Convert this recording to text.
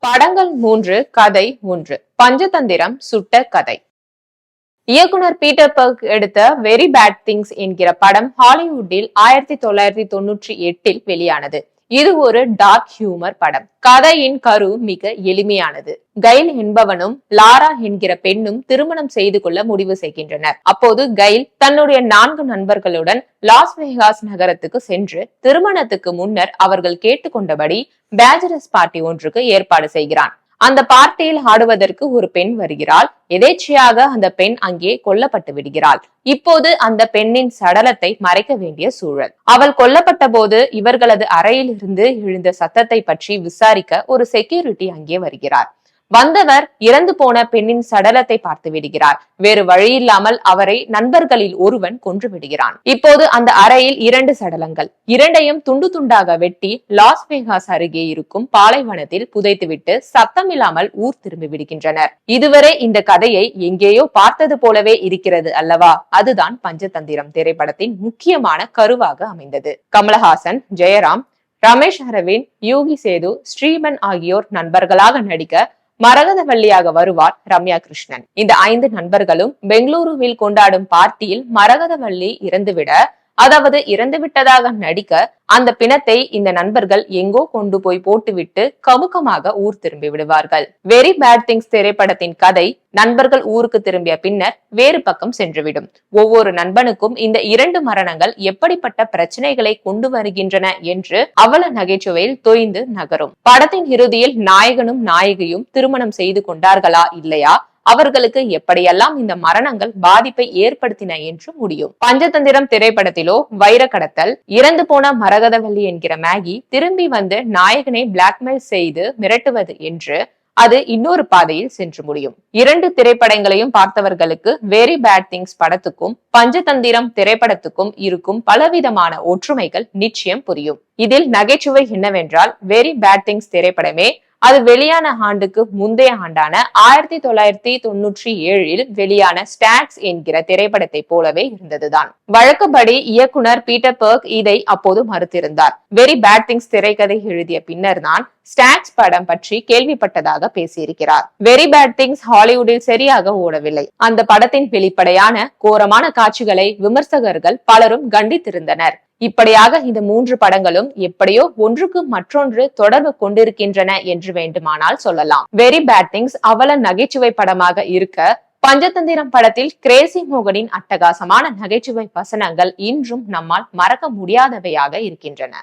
படங்கள் 3, கதை 1. பஞ்சதந்திரம் சுட்ட கதை. இயக்குனர் பீட்டர் பர்க் எடுத்த வெரி பேட் திங்ஸ் என்கிற படம் ஹாலிவுட்டில் 1998 வெளியானது. இது ஒரு டார்க் ஹியூமர் படம். கதையின் கரு மிக எளிமையானது. கைல் என்பவனும் லாரா என்கிற பெண்ணும் திருமணம் செய்து கொள்ள முடிவு செய்கின்றனர். அப்போது கைல் தன்னுடைய 4 நண்பர்களுடன் லாஸ் வேகாஸ் நகரத்துக்கு சென்று திருமணத்துக்கு முன்னர் அவர்கள் கேட்டுக்கொண்டபடி பேச்சுலர்ஸ் பார்ட்டி ஒன்றுக்கு ஏற்பாடு செய்கிறான். அந்த பார்ட்டியில் ஆடுவதற்கு ஒரு பெண் வருகிறாள். எதேச்சையாக அந்த பெண் அங்கே கொல்லப்பட்டு விடுகிறாள். இப்போது அந்த பெண்ணின் சடலத்தை மறைக்க வேண்டிய சூழல். அவள் கொல்லப்பட்ட போது இவர்களது அறையில் இருந்து எழுந்த சத்தத்தை பற்றி விசாரிக்க ஒரு செக்யூரிட்டி அங்கே வருகிறார். வந்தவர் இறந்து போன பெண்ணின் சடலத்தை பார்த்து விடுகிறார். வேறு வழியில்லாமல் அவரை நண்பர்களில் ஒருவன் கொன்று விடுகிறான். இப்போது அந்த அறையில் 2 சடலங்கள். இரண்டையும் துண்டு துண்டாக வெட்டி லாஸ் வேகாஸ் அருகே இருக்கும் பாலைவனத்தில் புதைத்துவிட்டு சத்தமில்லாமல் ஊர் திரும்பி விடுகின்றனர். இதுவரை இந்த கதையை எங்கேயோ பார்த்தது போலவே இருக்கிறது அல்லவா? அதுதான் பஞ்சதந்திரம் திரைப்படத்தின் முக்கியமான கருவாக அமைந்தது. கமலஹாசன், ஜெயராம், ரமேஷ் அரவிந்த், யூகி சேது, ஸ்ரீமன் ஆகியோர் நண்பர்களாக நடிக்க மரகதவள்ளியாக வருவார் ரம்யா கிருஷ்ணன். இந்த 5 நண்பர்களும் பெங்களூருவில் கொண்டாடும் பார்ட்டியில் மரகதவள்ளி இறந்துவிட்டதாக நடிக்க அந்த பிணத்தை இந்த நண்பர்கள் எங்கோ கொண்டு போய் போட்டுவிட்டு கமுக்கமாக ஊர் திரும்பி விடுவார்கள். வெரி பேட் திங்ஸ் திரைப்படத்தின் கதை நண்பர்கள் ஊருக்கு திரும்பிய பின்னர் வேறு பக்கம் சென்றுவிடும். ஒவ்வொரு நண்பனுக்கும் இந்த 2 மரணங்கள் எப்படிப்பட்ட பிரச்சனைகளை கொண்டு வருகின்றன என்று அவல நகைச்சுவையில் தொய்ந்து நகரும். படத்தின் இறுதியில் நாயகனும் நாயகியும் திருமணம் செய்து கொண்டார்களா இல்லையா, அவர்களுக்கு எப்படியெல்லாம் இந்த மரணங்கள் பாதிப்பை ஏற்படுத்தின என்று முடியும். பஞ்சதந்திரம் திரைப்படத்திலோ வைர கடத்தல், இறந்து போன மரகதவள்ளி என்கிற மேகி திரும்பி வந்து நாயகனை பிளாக்மெயில் செய்து மிரட்டுவது என்று அது இன்னொரு பாதையில் சென்று முடியும். 2 திரைப்படங்களையும் பார்த்தவர்களுக்கு வெரி பேட் திங்ஸ் படத்துக்கும் பஞ்சதந்திரம் திரைப்படத்துக்கும் இருக்கும் பலவிதமான ஒற்றுமைகள் நிச்சயம் புரியும். இதில் நகைச்சுவை என்னவென்றால், வெரி பேட் திங்ஸ் திரைப்படமே அது வெளியான ஆண்டுக்கு முந்தைய ஆண்டான 1997 வெளியான ஸ்டாக்ஸ் என்கிற திரைப்படத்தை போலவே இருந்ததுதான். வழக்கப்படி இயக்குனர் பீட்டர் பர்க் இதை அப்போது மறுத்திருந்தார். வெரி பேட் திங்ஸ் திரைக்கதை எழுதிய பின்னர் தான் ஸ்டாக்ஸ் படம் பற்றி கேள்விப்பட்டதாக பேசியிருக்கிறார். வெரி பேட் திங்ஸ் ஹாலிவுட்டில் சரியாக ஓடவில்லை. அந்த படத்தின் வெளிப்படையான கோரமான காட்சிகளை விமர்சகர்கள் பலரும் கண்டித்திருந்தனர். இப்படியாக இந்த 3 படங்களும் எப்படியோ ஒன்றுக்கு மற்றொன்று தொடர்பு கொண்டிருக்கின்றன என்று வேண்டுமானால் சொல்லலாம். வெரி பேட் திங்ஸ் அவல நகைச்சுவை படமாக இருக்க, பஞ்சதந்திரம் படத்தில் கிரேசி மோகனின் அட்டகாசமான நகைச்சுவை வசனங்கள் இன்றும் நம்மால் மறக்க முடியாதவையாக இருக்கின்றன.